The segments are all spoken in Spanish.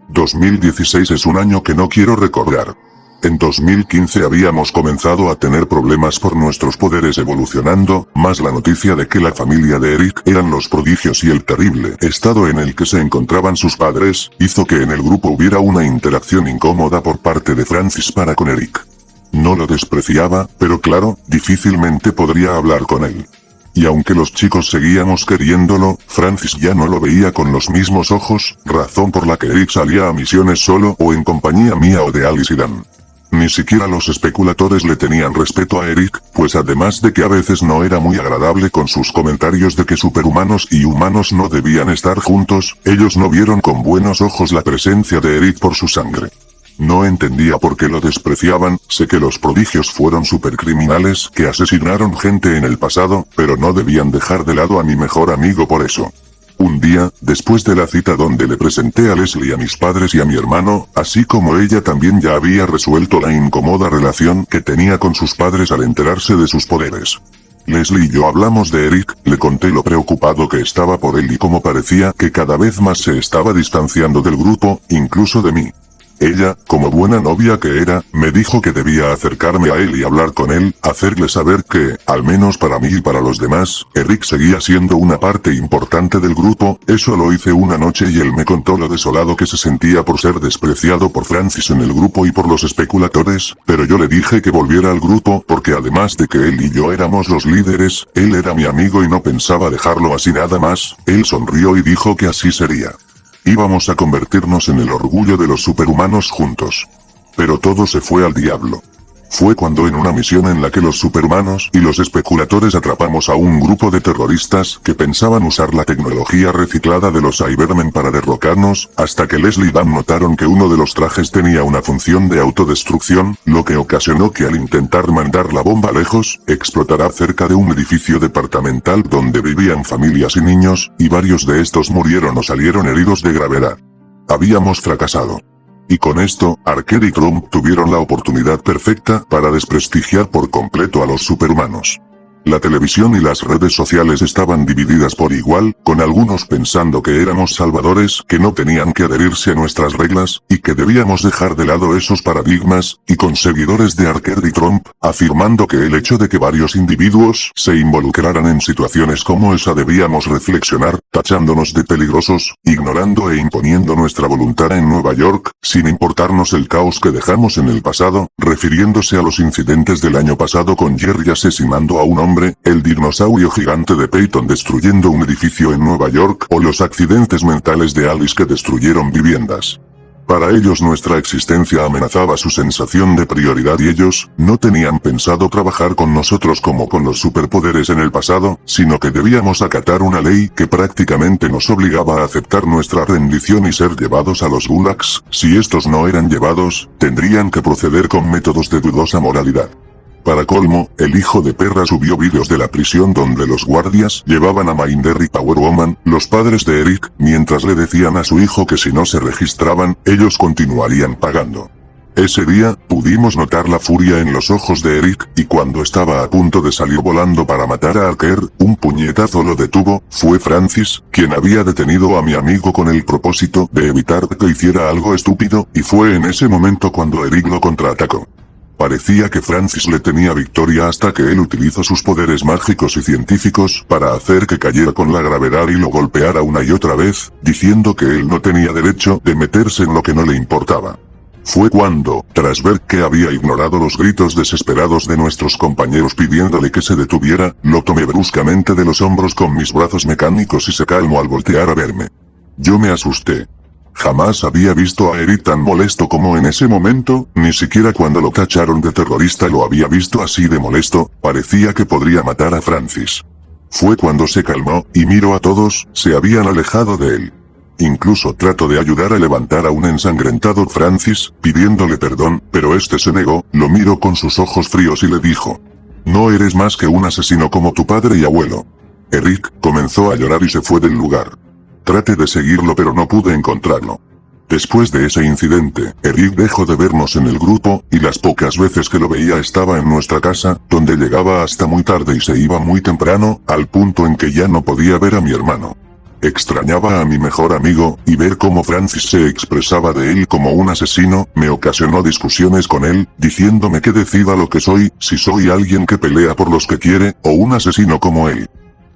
2016 es un año que no quiero recordar. En 2015 habíamos comenzado a tener problemas por nuestros poderes evolucionando, más la noticia de que la familia de Eric eran los prodigios y el terrible estado en el que se encontraban sus padres, hizo que en el grupo hubiera una interacción incómoda por parte de Francis para con Eric. No lo despreciaba, pero claro, difícilmente podría hablar con él. Y aunque los chicos seguíamos queriéndolo, Francis ya no lo veía con los mismos ojos, razón por la que Eric salía a misiones solo o en compañía mía o de Alice y Dan. Ni siquiera los especuladores le tenían respeto a Eric, pues además de que a veces no era muy agradable con sus comentarios de que superhumanos y humanos no debían estar juntos, ellos no vieron con buenos ojos la presencia de Eric por su sangre. No entendía por qué lo despreciaban, sé que los prodigios fueron supercriminales que asesinaron gente en el pasado, pero no debían dejar de lado a mi mejor amigo por eso. Un día, después de la cita donde le presenté a Leslie a mis padres y a mi hermano, así como ella también ya había resuelto la incómoda relación que tenía con sus padres al enterarse de sus poderes. Leslie y yo hablamos de Eric, le conté lo preocupado que estaba por él y cómo parecía que cada vez más se estaba distanciando del grupo, incluso de mí. Ella, como buena novia que era, me dijo que debía acercarme a él y hablar con él, hacerle saber que, al menos para mí y para los demás, Eric seguía siendo una parte importante del grupo. Eso lo hice una noche y él me contó lo desolado que se sentía por ser despreciado por Francis en el grupo y por los especuladores, pero yo le dije que volviera al grupo porque además de que él y yo éramos los líderes, él era mi amigo y no pensaba dejarlo así nada más. Él sonrió y dijo que así sería. Íbamos a convertirnos en el orgullo de los superhumanos juntos. Pero todo se fue al diablo. Fue cuando en una misión en la que los superhumanos y los especuladores atrapamos a un grupo de terroristas que pensaban usar la tecnología reciclada de los Cybermen para derrocarnos, hasta que Leslie y Dan notaron que uno de los trajes tenía una función de autodestrucción, lo que ocasionó que al intentar mandar la bomba lejos, explotara cerca de un edificio departamental donde vivían familias y niños, y varios de estos murieron o salieron heridos de gravedad. Habíamos fracasado. Y con esto, Arker y Trump tuvieron la oportunidad perfecta para desprestigiar por completo a los superhumanos. La televisión y las redes sociales estaban divididas por igual, con algunos pensando que éramos salvadores que no tenían que adherirse a nuestras reglas, y que debíamos dejar de lado esos paradigmas, y con seguidores de Arker y Trump, afirmando que el hecho de que varios individuos se involucraran en situaciones como esa debíamos reflexionar, tachándonos de peligrosos, ignorando e imponiendo nuestra voluntad en Nueva York, sin importarnos el caos que dejamos en el pasado, refiriéndose a los incidentes del año pasado con Jerry asesinando a un hombre, el dinosaurio gigante de Peyton destruyendo un edificio en Nueva York o los accidentes mentales de Alice que destruyeron viviendas. Para ellos nuestra existencia amenazaba su sensación de prioridad y ellos no tenían pensado trabajar con nosotros como con los superpoderes en el pasado, sino que debíamos acatar una ley que prácticamente nos obligaba a aceptar nuestra rendición y ser llevados a los gulags. Si estos no eran llevados, tendrían que proceder con métodos de dudosa moralidad. Para colmo, el hijo de perra subió vídeos de la prisión donde los guardias llevaban a Minder y Power Woman, los padres de Eric, mientras le decían a su hijo que si no se registraban, ellos continuarían pagando. Ese día, pudimos notar la furia en los ojos de Eric, y cuando estaba a punto de salir volando para matar a Arker, un puñetazo lo detuvo. Fue Francis, quien había detenido a mi amigo con el propósito de evitar que hiciera algo estúpido, y fue en ese momento cuando Eric lo contraatacó. Parecía que Francis le tenía victoria hasta que él utilizó sus poderes mágicos y científicos para hacer que cayera con la gravedad y lo golpeara una y otra vez, diciendo que él no tenía derecho de meterse en lo que no le importaba. Fue cuando, tras ver que había ignorado los gritos desesperados de nuestros compañeros pidiéndole que se detuviera, lo tomé bruscamente de los hombros con mis brazos mecánicos y se calmó al voltear a verme. Yo me asusté. Jamás había visto a Eric tan molesto como en ese momento, ni siquiera cuando lo tacharon de terrorista lo había visto así de molesto, parecía que podría matar a Francis. Fue cuando se calmó, y miró a todos, se habían alejado de él. Incluso trató de ayudar a levantar a un ensangrentado Francis, pidiéndole perdón, pero este se negó, lo miró con sus ojos fríos y le dijo: "No eres más que un asesino como tu padre y abuelo". Eric comenzó a llorar y se fue del lugar. Traté de seguirlo pero no pude encontrarlo. Después de ese incidente, Eric dejó de vernos en el grupo, y las pocas veces que lo veía estaba en nuestra casa, donde llegaba hasta muy tarde y se iba muy temprano, al punto en que ya no podía ver a mi hermano. Extrañaba a mi mejor amigo, y ver cómo Francis se expresaba de él como un asesino, me ocasionó discusiones con él, diciéndome que decida lo que soy, si soy alguien que pelea por los que quiere, o un asesino como él.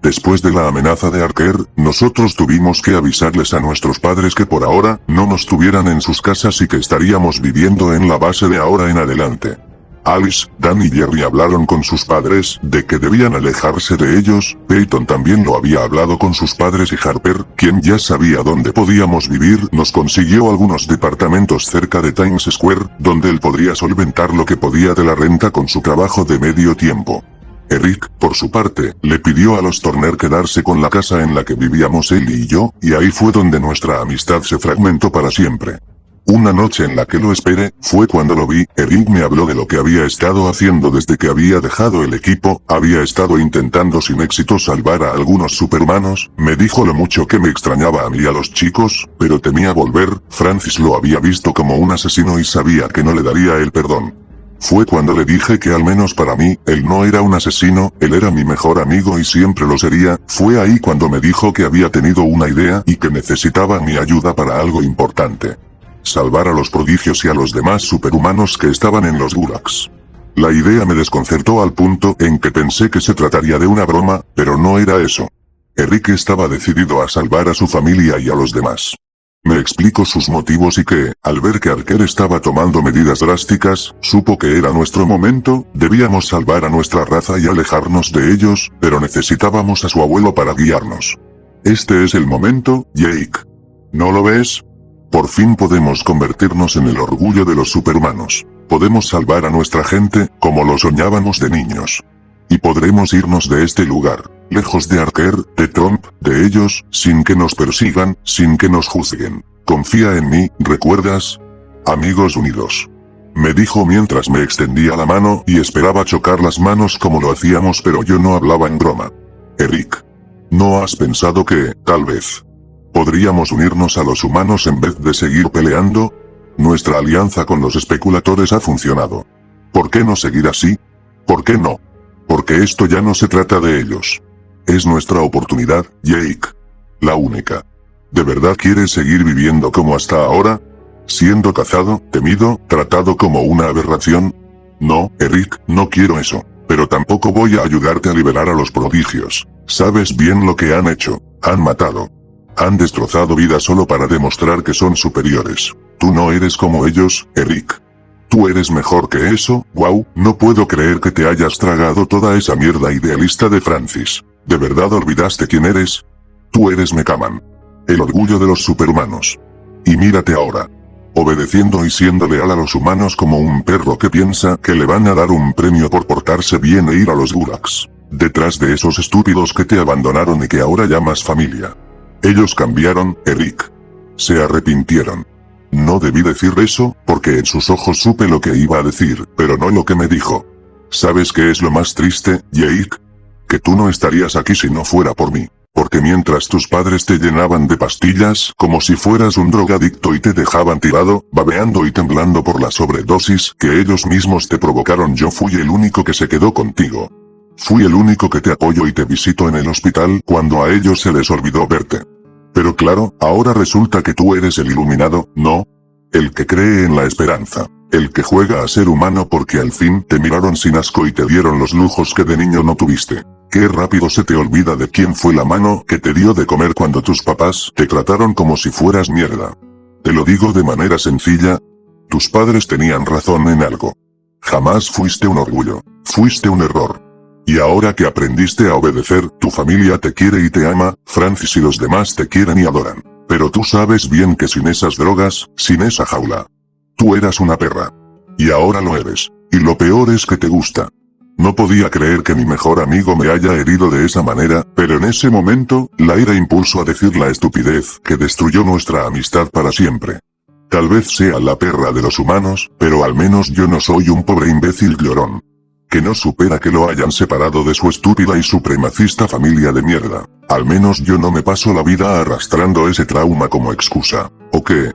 Después de la amenaza de Archer, nosotros tuvimos que avisarles a nuestros padres que por ahora, no nos tuvieran en sus casas y que estaríamos viviendo en la base de ahora en adelante. Alice, Dan y Jerry hablaron con sus padres, de que debían alejarse de ellos. Peyton también lo había hablado con sus padres y Harper, quien ya sabía dónde podíamos vivir, nos consiguió algunos departamentos cerca de Times Square, donde él podría solventar lo que podía de la renta con su trabajo de medio tiempo. Eric, por su parte, le pidió a los Turner quedarse con la casa en la que vivíamos él y yo, y ahí fue donde nuestra amistad se fragmentó para siempre. Una noche en la que lo esperé, fue cuando lo vi. Eric me habló de lo que había estado haciendo desde que había dejado el equipo, había estado intentando sin éxito salvar a algunos superhumanos, me dijo lo mucho que me extrañaba a mí y a los chicos, pero temía volver. Francis lo había visto como un asesino y sabía que no le daría el perdón. Fue cuando le dije que al menos para mí, él no era un asesino, él era mi mejor amigo y siempre lo sería. Fue ahí cuando me dijo que había tenido una idea y que necesitaba mi ayuda para algo importante. Salvar a los prodigios y a los demás superhumanos que estaban en los gulags. La idea me desconcertó al punto en que pensé que se trataría de una broma, pero no era eso. Eric estaba decidido a salvar a su familia y a los demás. Me explicó sus motivos y que, al ver que Archer estaba tomando medidas drásticas, supo que era nuestro momento, debíamos salvar a nuestra raza y alejarnos de ellos, pero necesitábamos a su abuelo para guiarnos. Este es el momento, Jake. ¿No lo ves? Por fin podemos convertirnos en el orgullo de los superhumanos. Podemos salvar a nuestra gente, como lo soñábamos de niños. Y podremos irnos de este lugar, lejos de Archer, de Trump, de ellos, sin que nos persigan, sin que nos juzguen. Confía en mí, ¿recuerdas? Amigos unidos. Me dijo mientras me extendía la mano y esperaba chocar las manos como lo hacíamos, pero yo no hablaba en broma. Eric. ¿No has pensado que, tal vez, podríamos unirnos a los humanos en vez de seguir peleando? Nuestra alianza con los especuladores ha funcionado. ¿Por qué no seguir así? ¿Por qué no? Porque esto ya no se trata de ellos. Es nuestra oportunidad, Jake. La única. ¿De verdad quieres seguir viviendo como hasta ahora? ¿Siendo cazado, temido, tratado como una aberración? No, Eric, no quiero eso. Pero tampoco voy a ayudarte a liberar a los prodigios. Sabes bien lo que han hecho. Han matado. Han destrozado vidas solo para demostrar que son superiores. Tú no eres como ellos, Eric. Tú eres mejor que eso. Wow, no puedo creer que te hayas tragado toda esa mierda idealista de Francis. ¿De verdad olvidaste quién eres? Tú eres Mechaman. El orgullo de los superhumanos. Y mírate ahora. Obedeciendo y siendo leal a los humanos como un perro que piensa que le van a dar un premio por portarse bien e ir a los gulags. Detrás de esos estúpidos que te abandonaron y que ahora llamas familia. Ellos cambiaron, Eric. Se arrepintieron. No debí decir eso, porque en sus ojos supe lo que iba a decir, pero no lo que me dijo. ¿Sabes qué es lo más triste, Jake? Que tú no estarías aquí si no fuera por mí. Porque mientras tus padres te llenaban de pastillas, como si fueras un drogadicto y te dejaban tirado, babeando y temblando por la sobredosis que ellos mismos te provocaron, yo fui el único que se quedó contigo. Fui el único que te apoyo y te visito en el hospital cuando a ellos se les olvidó verte. Pero claro, ahora resulta que tú eres el iluminado, ¿no? El que cree en la esperanza. El que juega a ser humano porque al fin te miraron sin asco y te dieron los lujos que de niño no tuviste. Qué rápido se te olvida de quién fue la mano que te dio de comer cuando tus papás te trataron como si fueras mierda. Te lo digo de manera sencilla. Tus padres tenían razón en algo. Jamás fuiste un orgullo. Fuiste un error. Y ahora que aprendiste a obedecer, tu familia te quiere y te ama, Francis y los demás te quieren y adoran. Pero tú sabes bien que sin esas drogas, sin esa jaula, tú eras una perra. Y ahora lo eres. Y lo peor es que te gusta. No podía creer que mi mejor amigo me haya herido de esa manera, pero en ese momento, la ira impulsó a decir la estupidez que destruyó nuestra amistad para siempre. Tal vez sea la perra de los humanos, pero al menos yo no soy un pobre imbécil llorón. Que no supera que lo hayan separado de su estúpida y supremacista familia de mierda. Al menos yo no me paso la vida arrastrando ese trauma como excusa. ¿O qué?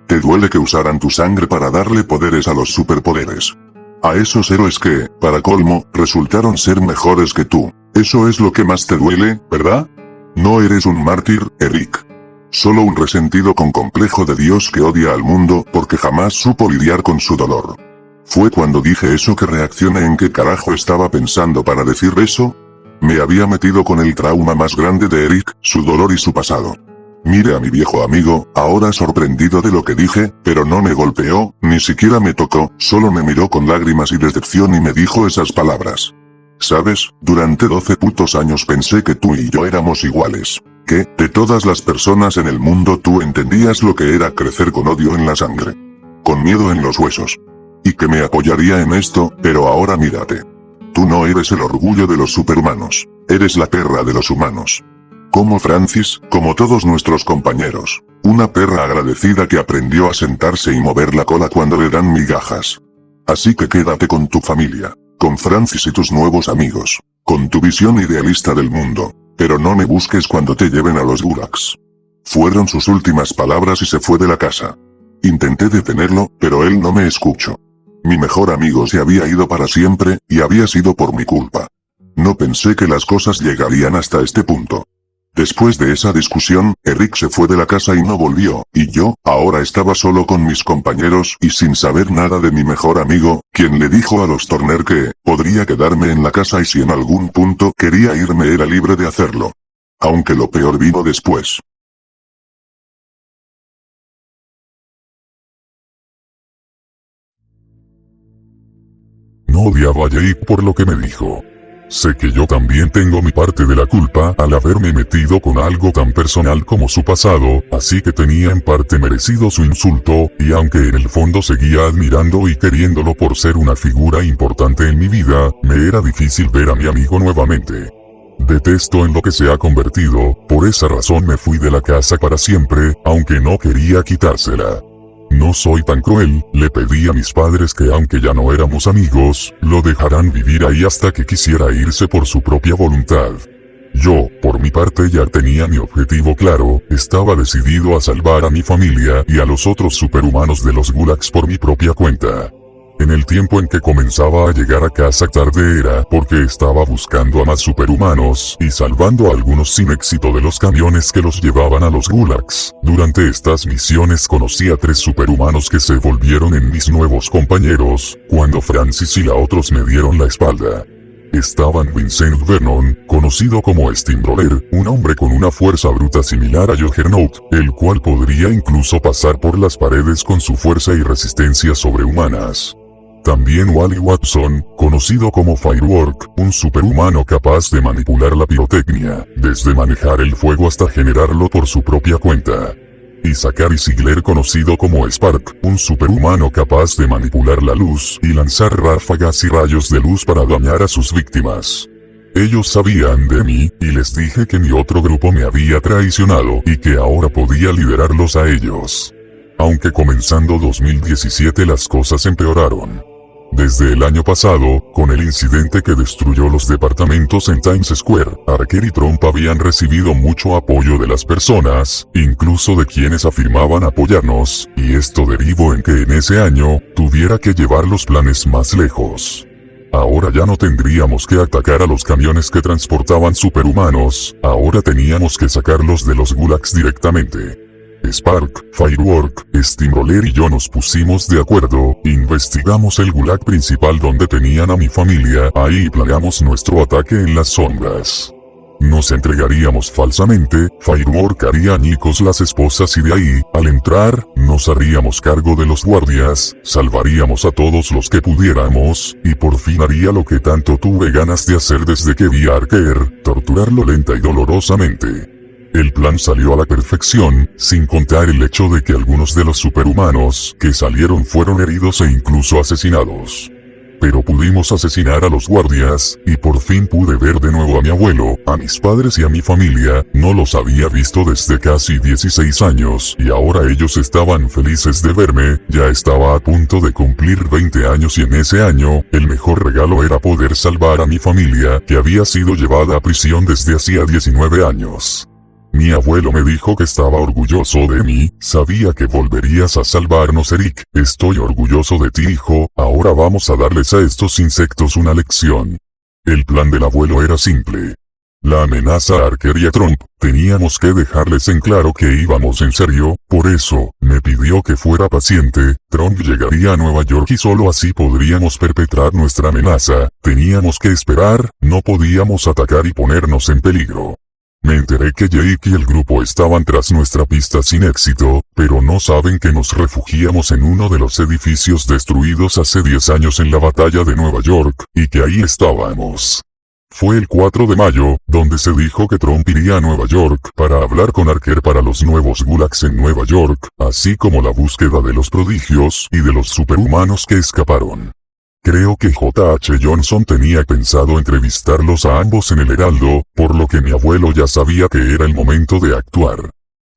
¿Te duele que usaran tu sangre para darle poderes a los superpoderes? A esos héroes que, para colmo, resultaron ser mejores que tú. Eso es lo que más te duele, ¿verdad? No eres un mártir, Eric. Solo un resentido con complejo de Dios que odia al mundo porque jamás supo lidiar con su dolor. Fue cuando dije eso que reaccioné. ¿En qué carajo estaba pensando para decir eso? Me había metido con el trauma más grande de Eric, su dolor y su pasado. Mire a mi viejo amigo, ahora sorprendido de lo que dije, pero no me golpeó, ni siquiera me tocó, solo me miró con lágrimas y decepción y me dijo esas palabras. ¿Sabes? Durante 12 putos años pensé que tú y yo éramos iguales. Que, de todas las personas en el mundo tú entendías lo que era crecer con odio en la sangre. Con miedo en los huesos. Y que me apoyaría en esto, pero ahora mírate. Tú no eres el orgullo de los superhumanos. Eres la perra de los humanos. Como Francis, como todos nuestros compañeros. Una perra agradecida que aprendió a sentarse y mover la cola cuando le dan migajas. Así que quédate con tu familia. Con Francis y tus nuevos amigos. Con tu visión idealista del mundo. Pero no me busques cuando te lleven a los gulags. Fueron sus últimas palabras y se fue de la casa. Intenté detenerlo, pero él no me escuchó. Mi mejor amigo se había ido para siempre, y había sido por mi culpa. No pensé que las cosas llegarían hasta este punto. Después de esa discusión, Eric se fue de la casa y no volvió, y yo, ahora estaba solo con mis compañeros y sin saber nada de mi mejor amigo, quien le dijo a los Turner que podría quedarme en la casa y si en algún punto quería irme era libre de hacerlo. Aunque lo peor vino después. No odiaba a Jake por lo que me dijo. Sé que yo también tengo mi parte de la culpa al haberme metido con algo tan personal como su pasado, así que tenía en parte merecido su insulto, y aunque en el fondo seguía admirando y queriéndolo por ser una figura importante en mi vida, me era difícil ver a mi amigo nuevamente. Detesto en lo que se ha convertido, por esa razón me fui de la casa para siempre, aunque no quería quitársela. No soy tan cruel, le pedí a mis padres que aunque ya no éramos amigos, lo dejaran vivir ahí hasta que quisiera irse por su propia voluntad. Yo, por mi parte ya tenía mi objetivo claro, estaba decidido a salvar a mi familia y a los otros superhumanos de los gulags por mi propia cuenta. En el tiempo en que comenzaba a llegar a casa tarde era porque estaba buscando a más superhumanos y salvando a algunos sin éxito de los camiones que los llevaban a los gulags. Durante estas misiones conocí a 3 superhumanos que se volvieron en mis nuevos compañeros, cuando Francis y la otros me dieron la espalda. Estaban Vincent Vernon, conocido como Steamroller, un hombre con una fuerza bruta similar a Juggernaut, el cual podría incluso pasar por las paredes con su fuerza y resistencia sobrehumanas. También Wally Watson, conocido como Firework, un superhumano capaz de manipular la pirotecnia, desde manejar el fuego hasta generarlo por su propia cuenta. Y Zachary Ziegler, conocido como Spark, un superhumano capaz de manipular la luz y lanzar ráfagas y rayos de luz para dañar a sus víctimas. Ellos sabían de mí, y les dije que mi otro grupo me había traicionado y que ahora podía liderarlos a ellos. Aunque comenzando 2017 las cosas empeoraron. Desde el año pasado, con el incidente que destruyó los departamentos en Times Square, Archer y Trump habían recibido mucho apoyo de las personas, incluso de quienes afirmaban apoyarnos, y esto derivó en que en ese año, tuviera que llevar los planes más lejos. Ahora ya no tendríamos que atacar a los camiones que transportaban superhumanos, ahora teníamos que sacarlos de los gulags directamente. Spark, Firework, Steamroller y yo nos pusimos de acuerdo, investigamos el gulag principal donde tenían a mi familia, ahí planeamos nuestro ataque en las sombras. Nos entregaríamos falsamente, Firework haría añicos las esposas y de ahí, al entrar, nos haríamos cargo de los guardias, salvaríamos a todos los que pudiéramos, y por fin haría lo que tanto tuve ganas de hacer desde que vi a Archer, torturarlo lenta y dolorosamente. El plan salió a la perfección, sin contar el hecho de que algunos de los superhumanos que salieron fueron heridos e incluso asesinados. Pero pudimos asesinar a los guardias, y por fin pude ver de nuevo a mi abuelo, a mis padres y a mi familia. No los había visto desde casi 16 años, y ahora ellos estaban felices de verme. Ya estaba a punto de cumplir 20 años y en ese año, el mejor regalo era poder salvar a mi familia, que había sido llevada a prisión desde hacía 19 años. Mi abuelo me dijo que estaba orgulloso de mí, sabía que volverías a salvarnos, Eric, estoy orgulloso de ti, hijo, ahora vamos a darles a estos insectos una lección. El plan del abuelo era simple. La amenaza a Archer y a Trump, teníamos que dejarles en claro que íbamos en serio, por eso, me pidió que fuera paciente, Trump llegaría a Nueva York y solo así podríamos perpetrar nuestra amenaza, teníamos que esperar, no podíamos atacar y ponernos en peligro. Me enteré que Jake y el grupo estaban tras nuestra pista sin éxito, pero no saben que nos refugiamos en uno de los edificios destruidos hace 10 años en la batalla de Nueva York, y que ahí estábamos. Fue el 4 de mayo, donde se dijo que Trump iría a Nueva York para hablar con Archer para los nuevos gulags en Nueva York, así como la búsqueda de los prodigios y de los superhumanos que escaparon. Creo que J.H. Johnson tenía pensado entrevistarlos a ambos en el Heraldo, por lo que mi abuelo ya sabía que era el momento de actuar.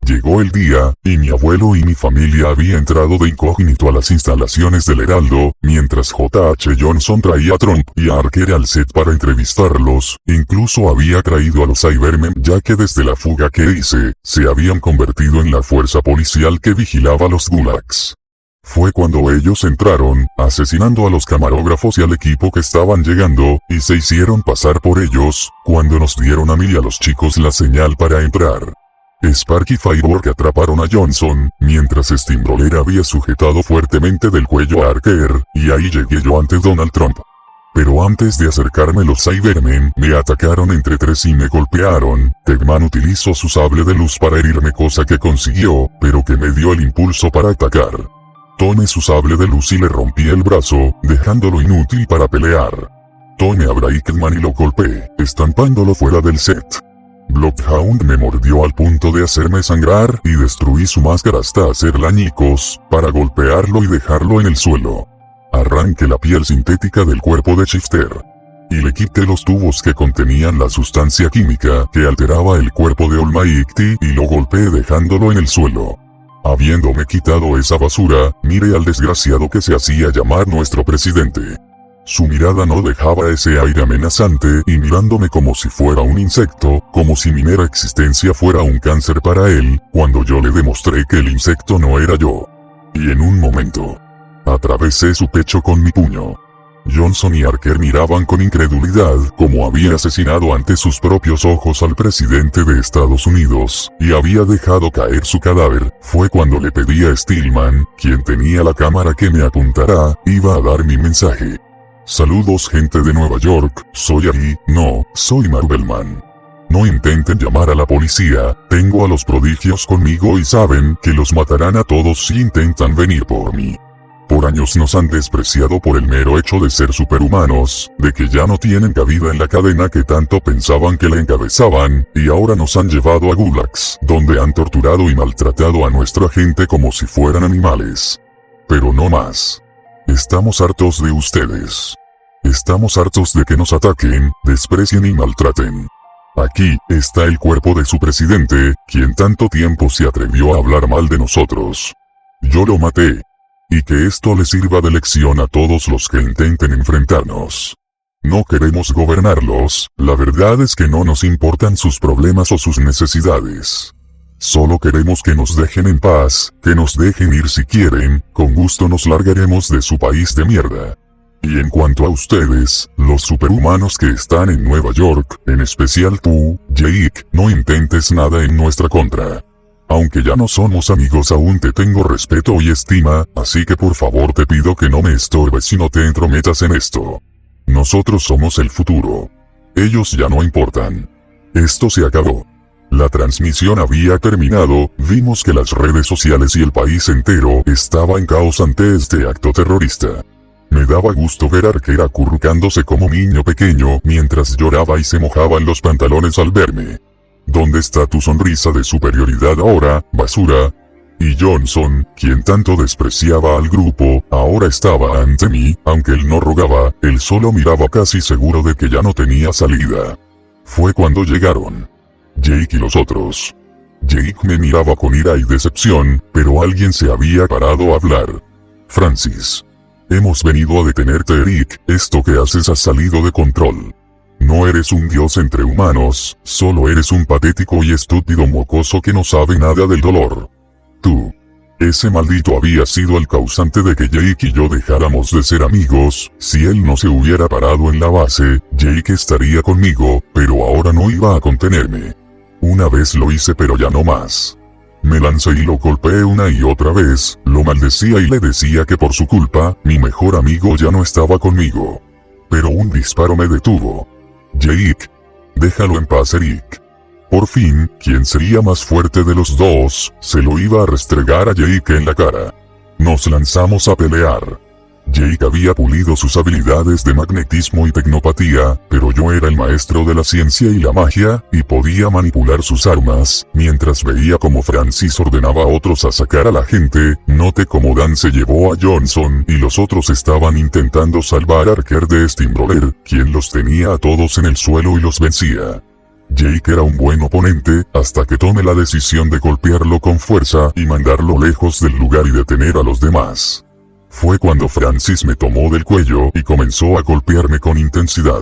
Llegó el día, y mi abuelo y mi familia había entrado de incógnito a las instalaciones del Heraldo, mientras J.H. Johnson traía a Trump y a Archer al set para entrevistarlos, incluso había traído a los Cybermen ya que desde la fuga que hice, se habían convertido en la fuerza policial que vigilaba los gulags. Fue cuando ellos entraron, asesinando a los camarógrafos y al equipo que estaban llegando, y se hicieron pasar por ellos, cuando nos dieron a mí y a los chicos la señal para entrar. Spark y Firework atraparon a Johnson, mientras Steamroller había sujetado fuertemente del cuello a Archer, y ahí llegué yo ante Donald Trump. Pero antes de acercarme los Cybermen me atacaron entre 3 y me golpearon. Tegman utilizó su sable de luz para herirme, cosa que consiguió, pero que me dio el impulso para atacar. Tomé su sable de luz y le rompí el brazo, dejándolo inútil para pelear. Tomé a Brakeman y lo golpeé, estampándolo fuera del set. Bloodhound me mordió al punto de hacerme sangrar y destruí su máscara hasta hacerla añicos, para golpearlo y dejarlo en el suelo. Arranqué la piel sintética del cuerpo de Shifter. Y le quité los tubos que contenían la sustancia química que alteraba el cuerpo de Almighty y lo golpeé dejándolo en el suelo. Habiéndome quitado esa basura, miré al desgraciado que se hacía llamar nuestro presidente. Su mirada no dejaba ese aire amenazante y mirándome como si fuera un insecto, como si mi mera existencia fuera un cáncer para él, cuando yo le demostré que el insecto no era yo. Y en un momento, atravesé su pecho con mi puño. Johnson y Archer miraban con incredulidad como había asesinado ante sus propios ojos al presidente de Estados Unidos, y había dejado caer su cadáver. Fue cuando le pedí a Stillman, quien tenía la cámara que me apuntara, iba a dar mi mensaje. Saludos gente de Nueva York, soy Ari, no, soy Marvelman. No intenten llamar a la policía, tengo a los prodigios conmigo y saben que los matarán a todos si intentan venir por mí. Por años nos han despreciado por el mero hecho de ser superhumanos, de que ya no tienen cabida en la cadena que tanto pensaban que la encabezaban, y ahora nos han llevado a gulags, donde han torturado y maltratado a nuestra gente como si fueran animales. Pero no más. Estamos hartos de ustedes. Estamos hartos de que nos ataquen, desprecien y maltraten. Aquí está el cuerpo de su presidente, quien tanto tiempo se atrevió a hablar mal de nosotros. Yo lo maté. Y que esto le sirva de lección a todos los que intenten enfrentarnos. No queremos gobernarlos, la verdad es que no nos importan sus problemas o sus necesidades. Solo queremos que nos dejen en paz, que nos dejen ir si quieren, con gusto nos largaremos de su país de mierda. Y en cuanto a ustedes, los superhumanos que están en Nueva York, en especial tú, Jake, no intentes nada en nuestra contra. Aunque ya no somos amigos aún te tengo respeto y estima, así que por favor te pido que no me estorbes y no te entrometas en esto. Nosotros somos el futuro. Ellos ya no importan. Esto se acabó. La transmisión había terminado, vimos que las redes sociales y el país entero estaba en caos ante este acto terrorista. Me daba gusto ver a Archer acurrucándose como niño pequeño mientras lloraba y se mojaba en los pantalones al verme. ¿Dónde está tu sonrisa de superioridad ahora, basura? Y Johnson, quien tanto despreciaba al grupo, ahora estaba ante mí, aunque él no rogaba, él solo miraba casi seguro de que ya no tenía salida. Fue cuando llegaron Jake y los otros. Jake me miraba con ira y decepción, pero alguien se había parado a hablar. Francis. Hemos venido a detenerte, Eric, esto que haces ha salido de control. No eres un dios entre humanos, solo eres un patético y estúpido mocoso que no sabe nada del dolor. Tú Ese maldito había sido el causante de que Jake y yo dejáramos de ser amigos. Si él no se hubiera parado en la base, Jake estaría conmigo, pero ahora no iba a contenerme. Una vez lo hice, pero ya no más. Me lancé y lo golpeé una y otra vez, lo maldecía y le decía que por su culpa, mi mejor amigo ya no estaba conmigo. Pero un disparo me detuvo. Jake, déjalo en paz, Eric. Por fin, quien sería más fuerte de los dos, se lo iba a restregar a Jake en la cara. Nos lanzamos a pelear. Jake había pulido sus habilidades de magnetismo y tecnopatía, pero yo era el maestro de la ciencia y la magia, y podía manipular sus armas. Mientras veía como Francis ordenaba a otros a sacar a la gente, noté como Dan se llevó a Johnson y los otros estaban intentando salvar a Archer de Steamroller, quien los tenía a todos en el suelo y los vencía. Jake era un buen oponente, hasta que tomé la decisión de golpearlo con fuerza y mandarlo lejos del lugar y detener a los demás. Fue cuando Francis me tomó del cuello y comenzó a golpearme con intensidad.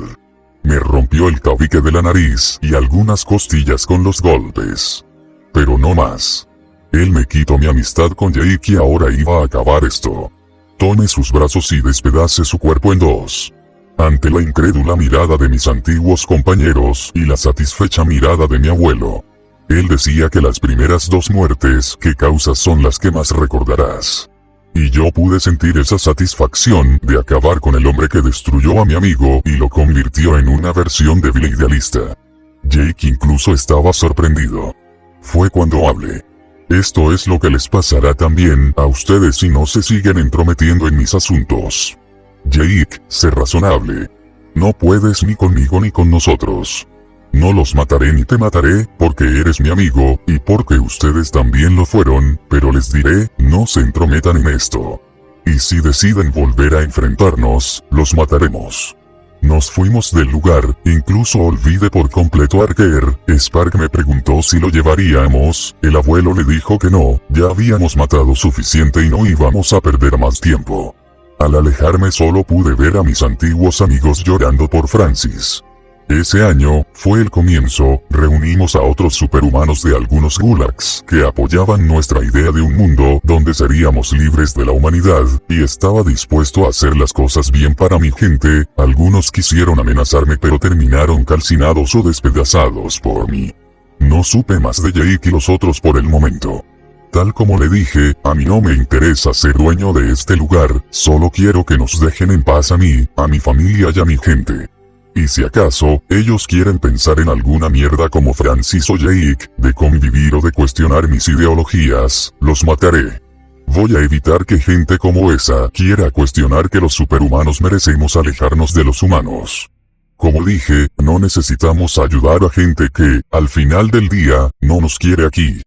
Me rompió el tabique de la nariz y algunas costillas con los golpes. Pero no más. Él me quitó mi amistad con Jake y ahora iba a acabar esto. Tomé sus brazos y despedacé su cuerpo en dos. Ante la incrédula mirada de mis antiguos compañeros y la satisfecha mirada de mi abuelo. Él decía que las primeras dos muertes que causas son las que más recordarás. Y yo pude sentir esa satisfacción de acabar con el hombre que destruyó a mi amigo y lo convirtió en una versión débil e idealista. Jake incluso estaba sorprendido. Fue cuando hablé. Esto es lo que les pasará también a ustedes si no se siguen entrometiendo en mis asuntos. Jake, sé razonable. No puedes ni conmigo ni con nosotros. No los mataré ni te mataré, porque eres mi amigo, y porque ustedes también lo fueron, pero les diré, no se entrometan en esto. Y si deciden volver a enfrentarnos, los mataremos. Nos fuimos del lugar, incluso olvidé por completo a Archer. Spark me preguntó si lo llevaríamos, el abuelo le dijo que no, ya habíamos matado suficiente y no íbamos a perder más tiempo. Al alejarme solo pude ver a mis antiguos amigos llorando por Francis. Ese año, fue el comienzo, reunimos a otros superhumanos de algunos gulags que apoyaban nuestra idea de un mundo donde seríamos libres de la humanidad, y estaba dispuesto a hacer las cosas bien para mi gente. Algunos quisieron amenazarme pero terminaron calcinados o despedazados por mí. No supe más de Jake y los otros por el momento. Tal como le dije, a mí no me interesa ser dueño de este lugar, solo quiero que nos dejen en paz a mí, a mi familia y a mi gente. Y si acaso, ellos quieren pensar en alguna mierda como Francis o Jake, de convivir o de cuestionar mis ideologías, los mataré. Voy a evitar que gente como esa quiera cuestionar que los superhumanos merecemos alejarnos de los humanos. Como dije, no necesitamos ayudar a gente que, al final del día, no nos quiere aquí.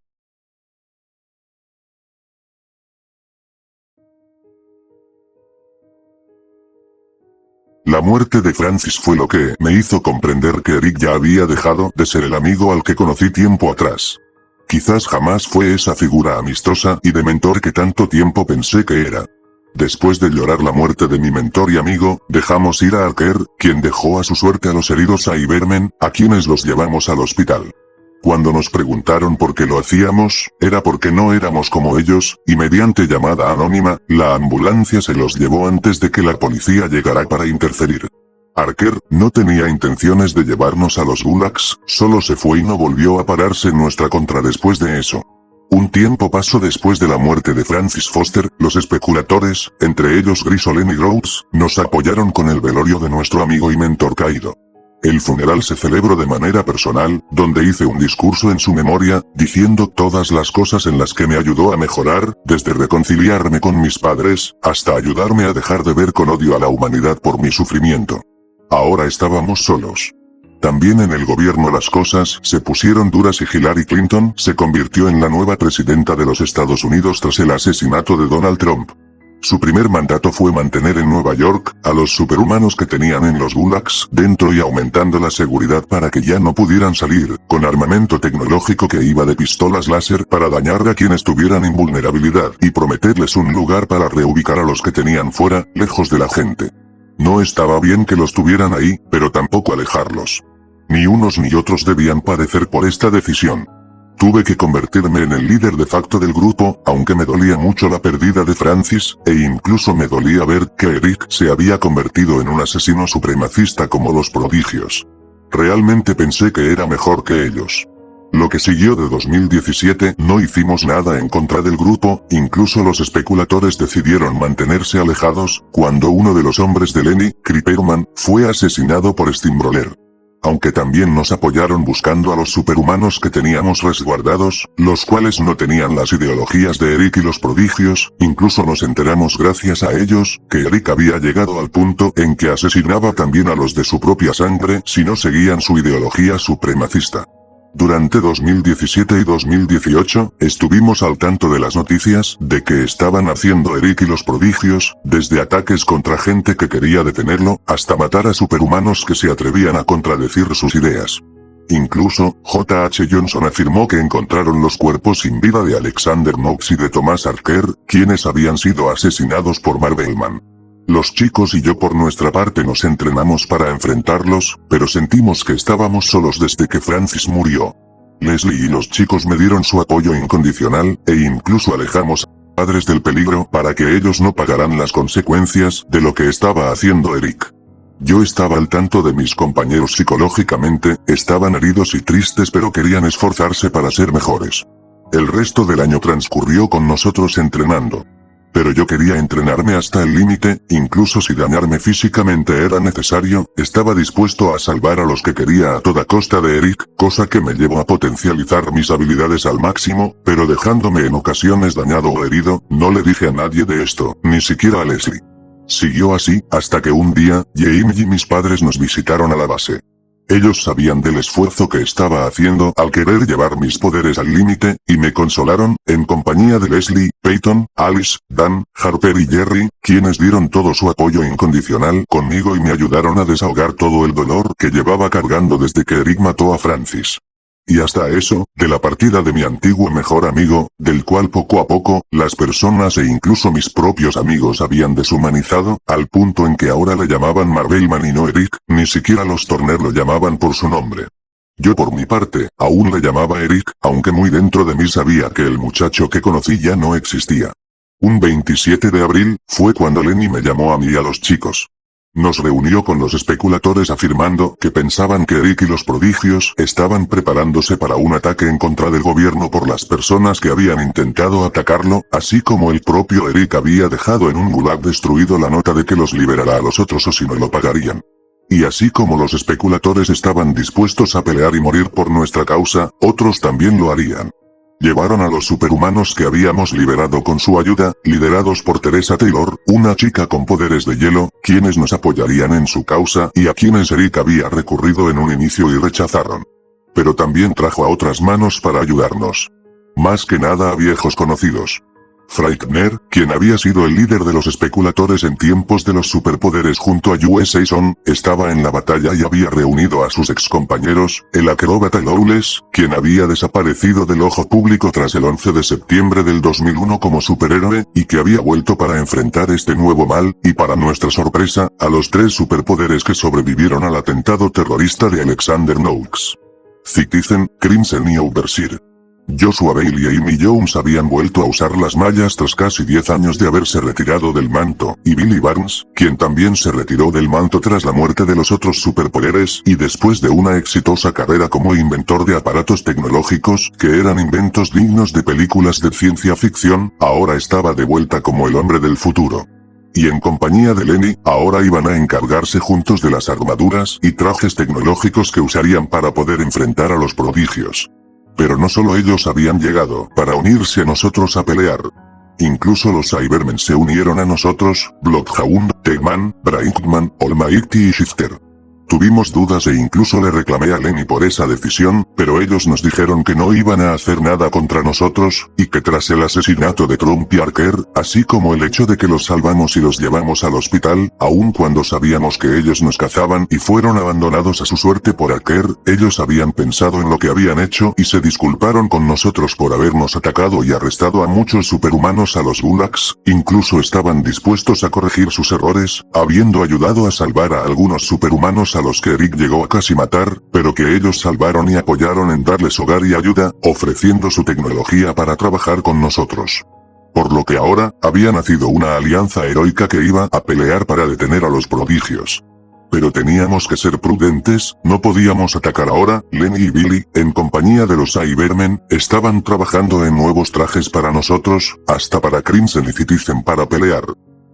La muerte de Francis fue lo que me hizo comprender que Eric ya había dejado de ser el amigo al que conocí tiempo atrás. Quizás jamás fue esa figura amistosa y de mentor que tanto tiempo pensé que era. Después de llorar la muerte de mi mentor y amigo, dejamos ir a Archer, quien dejó a su suerte a los heridos a Ibermen, a quienes los llevamos al hospital. Cuando nos preguntaron por qué lo hacíamos, era porque no éramos como ellos, y mediante llamada anónima, la ambulancia se los llevó antes de que la policía llegara para interferir. Archer no tenía intenciones de llevarnos a los gulags, solo se fue y no volvió a pararse en nuestra contra después de eso. Un tiempo pasó después de la muerte de Francis Foster, los especuladores, entre ellos Grisolem y Rhodes, nos apoyaron con el velorio de nuestro amigo y mentor caído. El funeral se celebró de manera personal, donde hice un discurso en su memoria, diciendo todas las cosas en las que me ayudó a mejorar, desde reconciliarme con mis padres, hasta ayudarme a dejar de ver con odio a la humanidad por mi sufrimiento. Ahora estábamos solos. También en el gobierno las cosas se pusieron duras y Hillary Clinton se convirtió en la nueva presidenta de los Estados Unidos tras el asesinato de Donald Trump. Su primer mandato fue mantener en Nueva York a los superhumanos que tenían en los gulags dentro y aumentando la seguridad para que ya no pudieran salir, con armamento tecnológico que iba de pistolas láser para dañar a quienes tuvieran invulnerabilidad y prometerles un lugar para reubicar a los que tenían fuera, lejos de la gente. No estaba bien que los tuvieran ahí, pero tampoco alejarlos. Ni unos ni otros debían padecer por esta decisión. Tuve que convertirme en el líder de facto del grupo, aunque me dolía mucho la pérdida de Francis, e incluso me dolía ver que Eric se había convertido en un asesino supremacista como los prodigios. Realmente pensé que era mejor que ellos. Lo que siguió de 2017 no hicimos nada en contra del grupo, incluso los especuladores decidieron mantenerse alejados, cuando uno de los hombres de Lenny, Creeperman, fue asesinado por Steamroller. Aunque también nos apoyaron buscando a los superhumanos que teníamos resguardados, los cuales no tenían las ideologías de Eric y los prodigios, incluso nos enteramos gracias a ellos, que Eric había llegado al punto en que asesinaba también a los de su propia sangre si no seguían su ideología supremacista. Durante 2017 y 2018, estuvimos al tanto de las noticias de que estaban haciendo Eric y los prodigios, desde ataques contra gente que quería detenerlo, hasta matar a superhumanos que se atrevían a contradecir sus ideas. Incluso, J.H. Johnson afirmó que encontraron los cuerpos sin vida de Alexander Knox y de Thomas Archer, quienes habían sido asesinados por Marvelman. Los chicos y yo por nuestra parte nos entrenamos para enfrentarlos, pero sentimos que estábamos solos desde que Francis murió. Leslie y los chicos me dieron su apoyo incondicional, e incluso alejamos a los padres del peligro para que ellos no pagaran las consecuencias de lo que estaba haciendo Eric. Yo estaba al tanto de mis compañeros psicológicamente, estaban heridos y tristes pero querían esforzarse para ser mejores. El resto del año transcurrió con nosotros entrenando. Pero yo quería entrenarme hasta el límite, incluso si dañarme físicamente era necesario, estaba dispuesto a salvar a los que quería a toda costa de Eric, cosa que me llevó a potencializar mis habilidades al máximo, pero dejándome en ocasiones dañado o herido, no le dije a nadie de esto, ni siquiera a Leslie. Siguió así, hasta que un día, James y mis padres nos visitaron a la base. Ellos sabían del esfuerzo que estaba haciendo al querer llevar mis poderes al límite, y me consolaron, en compañía de Leslie, Peyton, Alice, Dan, Harper y Jerry, quienes dieron todo su apoyo incondicional conmigo y me ayudaron a desahogar todo el dolor que llevaba cargando desde que Eric mató a Francis. Y hasta eso, de la partida de mi antiguo mejor amigo, del cual poco a poco, las personas e incluso mis propios amigos habían deshumanizado, al punto en que ahora le llamaban Marvelman y no Eric, ni siquiera los Turner lo llamaban por su nombre. Yo por mi parte, aún le llamaba Eric, aunque muy dentro de mí sabía que el muchacho que conocí ya no existía. Un 27 de abril, fue cuando Lenny me llamó a mí y a los chicos. Nos reunió con los especuladores afirmando que pensaban que Eric y los prodigios estaban preparándose para un ataque en contra del gobierno por las personas que habían intentado atacarlo, así como el propio Eric había dejado en un gulag destruido la nota de que los liberará a los otros o si no lo pagarían. Y así como los especuladores estaban dispuestos a pelear y morir por nuestra causa, otros también lo harían. Llevaron a los superhumanos que habíamos liberado con su ayuda, liderados por Teresa Taylor, una chica con poderes de hielo, quienes nos apoyarían en su causa y a quienes Eric había recurrido en un inicio y rechazaron. Pero también trajo a otras manos para ayudarnos. Más que nada a viejos conocidos. Frightner, quien había sido el líder de los especuladores en tiempos de los superpoderes junto a USA Son, estaba en la batalla y había reunido a sus excompañeros, el acróbata Lawless, quien había desaparecido del ojo público tras el 11 de septiembre del 2001 como superhéroe, y que había vuelto para enfrentar este nuevo mal, y para nuestra sorpresa, a los 3 superpoderes que sobrevivieron al atentado terrorista de Alexander Knox. Citizen, Crimson y Overseer. Joshua Bailey y Amy Jones habían vuelto a usar las mallas tras casi 10 años de haberse retirado del manto, y Billy Barnes, quien también se retiró del manto tras la muerte de los otros superpoderes y después de una exitosa carrera como inventor de aparatos tecnológicos que eran inventos dignos de películas de ciencia ficción, ahora estaba de vuelta como el hombre del futuro. Y en compañía de Lenny, ahora iban a encargarse juntos de las armaduras y trajes tecnológicos que usarían para poder enfrentar a los prodigios. Pero no solo ellos habían llegado para unirse a nosotros a pelear. Incluso los Cybermen se unieron a nosotros, Bloodhound, Eggman, Brainiac, Almighty y Shifter. Tuvimos dudas e incluso le reclamé a Lenny por esa decisión, pero ellos nos dijeron que no iban a hacer nada contra nosotros, y que tras el asesinato de Trump y Archer, así como el hecho de que los salvamos y los llevamos al hospital, aun cuando sabíamos que ellos nos cazaban y fueron abandonados a su suerte por Archer, ellos habían pensado en lo que habían hecho y se disculparon con nosotros por habernos atacado y arrestado a muchos superhumanos a los gulags, incluso estaban dispuestos a corregir sus errores, habiendo ayudado a salvar a algunos superhumanos a a los que Eric llegó a casi matar, pero que ellos salvaron y apoyaron en darles hogar y ayuda, ofreciendo su tecnología para trabajar con nosotros. Por lo que ahora, había nacido una alianza heroica que iba a pelear para detener a los prodigios. Pero teníamos que ser prudentes, no podíamos atacar ahora. Lenny y Billy, en compañía de los Cybermen, estaban trabajando en nuevos trajes para nosotros, hasta para Crimson y Citizen para pelear.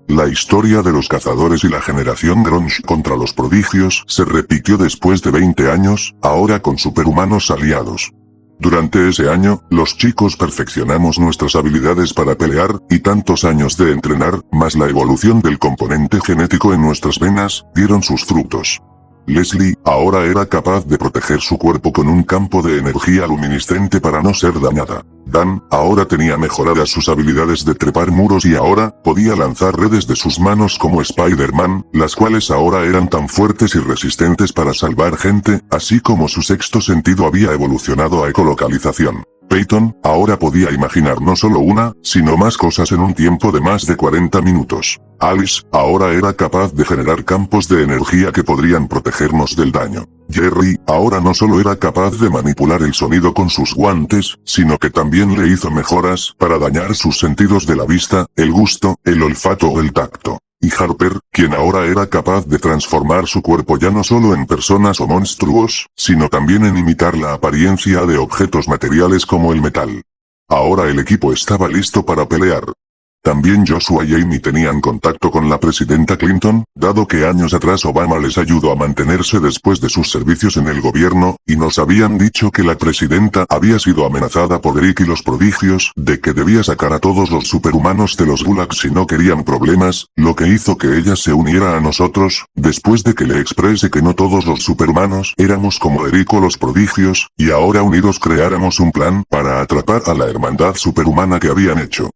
La historia de los cazadores y la generación Grunge contra los prodigios se repitió después de 20 años, ahora con superhumanos aliados. Durante ese año, los chicos perfeccionamos nuestras habilidades para pelear, y tantos años de entrenar, más la evolución del componente genético en nuestras venas, dieron sus frutos. Leslie, ahora era capaz de proteger su cuerpo con un campo de energía luminiscente para no ser dañada. Dan, ahora tenía mejoradas sus habilidades de trepar muros y ahora, podía lanzar redes de sus manos como Spider-Man, las cuales ahora eran tan fuertes y resistentes para salvar gente, así como su sexto sentido había evolucionado a ecolocalización. Peyton, ahora podía imaginar no solo una, sino más cosas en un tiempo de más de 40 minutos. Alice, ahora era capaz de generar campos de energía que podrían protegernos del daño. Jerry, ahora no solo era capaz de manipular el sonido con sus guantes, sino que también le hizo mejoras para dañar sus sentidos de la vista, el gusto, el olfato o el tacto. Y Harper, quien ahora era capaz de transformar su cuerpo ya no solo en personas o monstruos, sino también en imitar la apariencia de objetos materiales como el metal. Ahora el equipo estaba listo para pelear. También Joshua y Amy tenían contacto con la presidenta Clinton, dado que años atrás Obama les ayudó a mantenerse después de sus servicios en el gobierno, y nos habían dicho que la presidenta había sido amenazada por Eric y los prodigios, de que debía sacar a todos los superhumanos de los gulags si no querían problemas, lo que hizo que ella se uniera a nosotros, después de que le exprese que no todos los superhumanos éramos como Eric o los prodigios, y ahora unidos creáramos un plan para atrapar a la hermandad superhumana que habían hecho.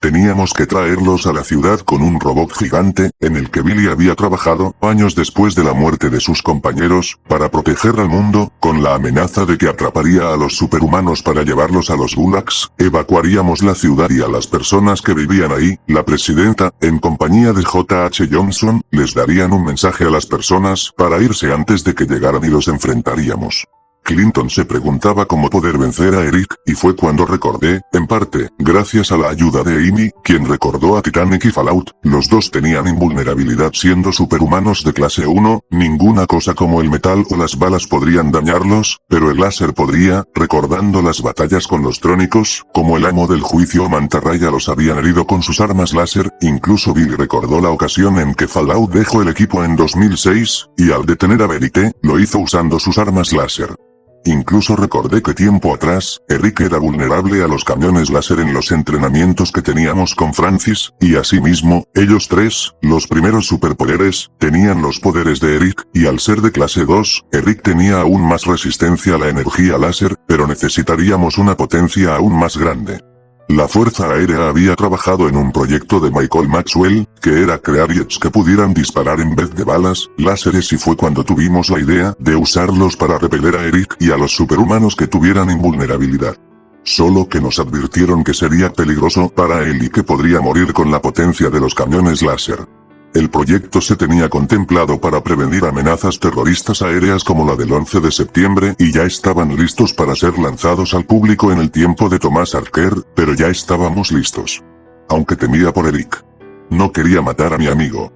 Teníamos que traerlos a la ciudad con un robot gigante, en el que Billy había trabajado, años después de la muerte de sus compañeros, para proteger al mundo, con la amenaza de que atraparía a los superhumanos para llevarlos a los gulags, evacuaríamos la ciudad y a las personas que vivían ahí. La presidenta, en compañía de J.H. Johnson, les darían un mensaje a las personas para irse antes de que llegaran y los enfrentaríamos. Clinton se preguntaba cómo poder vencer a Eric, y fue cuando recordé, en parte, gracias a la ayuda de Amy, quien recordó a Titanic y Fallout, los dos tenían invulnerabilidad siendo superhumanos de clase 1, ninguna cosa como el metal o las balas podrían dañarlos, pero el láser podría, recordando las batallas con los trónicos, como el amo del juicio o Mantarraya los habían herido con sus armas láser, incluso Bill recordó la ocasión en que Fallout dejó el equipo en 2006, y al detener a Verite, lo hizo usando sus armas láser. Incluso recordé que tiempo atrás, Eric era vulnerable a los camiones láser en los entrenamientos que teníamos con Francis, y asimismo, ellos tres, los primeros superpoderes, tenían los poderes de Eric, y al ser de clase 2, Eric tenía aún más resistencia a la energía láser, pero necesitaríamos una potencia aún más grande. La Fuerza Aérea había trabajado en un proyecto de Michael Maxwell, que era crear jets que pudieran disparar en vez de balas, láseres, y fue cuando tuvimos la idea de usarlos para repeler a Eric y a los superhumanos que tuvieran invulnerabilidad. Solo que nos advirtieron que sería peligroso para él y que podría morir con la potencia de los camiones láser. El proyecto se tenía contemplado para prevenir amenazas terroristas aéreas como la del 11 de septiembre y ya estaban listos para ser lanzados al público en el tiempo de Thomas Archer, pero ya estábamos listos. Aunque temía por Eric. No quería matar a mi amigo.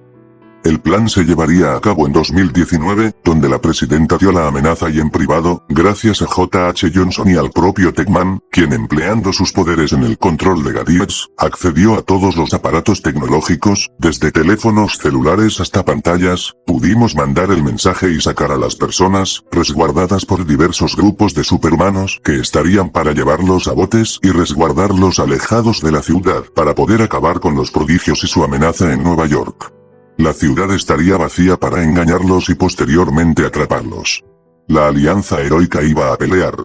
El plan se llevaría a cabo en 2019, donde la presidenta dio la amenaza y en privado, gracias a J.H. Johnson y al propio Techman, quien empleando sus poderes en el control de gadgets, accedió a todos los aparatos tecnológicos, desde teléfonos celulares hasta pantallas, pudimos mandar el mensaje y sacar a las personas, resguardadas por diversos grupos de superhumanos que estarían para llevarlos a botes y resguardarlos alejados de la ciudad para poder acabar con los prodigios y su amenaza en Nueva York. La ciudad estaría vacía para engañarlos y posteriormente atraparlos. La alianza heroica iba a pelear.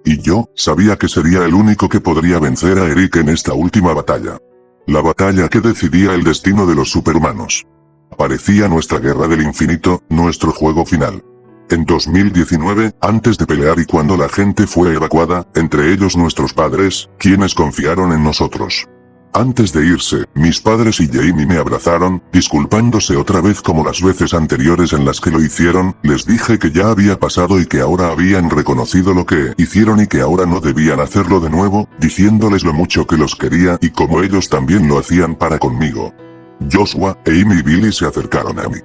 Y yo, sabía que sería el único que podría vencer a Eric en esta última batalla. La batalla que decidía el destino de los superhumanos. Parecía nuestra guerra del infinito, nuestro juego final. En 2019, antes de pelear y cuando la gente fue evacuada, entre ellos nuestros padres, quienes confiaron en nosotros. Antes de irse, mis padres y Jamie me abrazaron, disculpándose otra vez como las veces anteriores en las que lo hicieron. Les dije que ya había pasado y que ahora habían reconocido lo que hicieron y que ahora no debían hacerlo de nuevo, diciéndoles lo mucho que los quería y como ellos también lo hacían para conmigo. Joshua, Amy y Billy se acercaron a mí.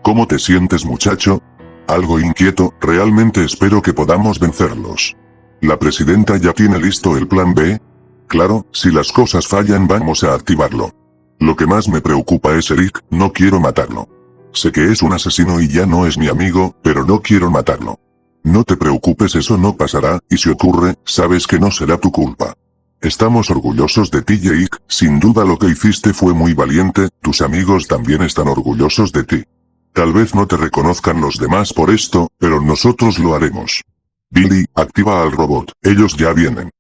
¿Cómo te sientes, muchacho? Algo inquieto, realmente espero que podamos vencerlos. ¿La presidenta ya tiene listo el plan B? Claro, si las cosas fallan vamos a activarlo. Lo que más me preocupa es Eric, no quiero matarlo. Sé que es un asesino y ya no es mi amigo, pero no quiero matarlo. No te preocupes, eso no pasará, y si ocurre, sabes que no será tu culpa. Estamos orgullosos de ti, Jake, sin duda lo que hiciste fue muy valiente, tus amigos también están orgullosos de ti. Tal vez no te reconozcan los demás por esto, pero nosotros lo haremos. Billy, activa al robot, ellos ya vienen.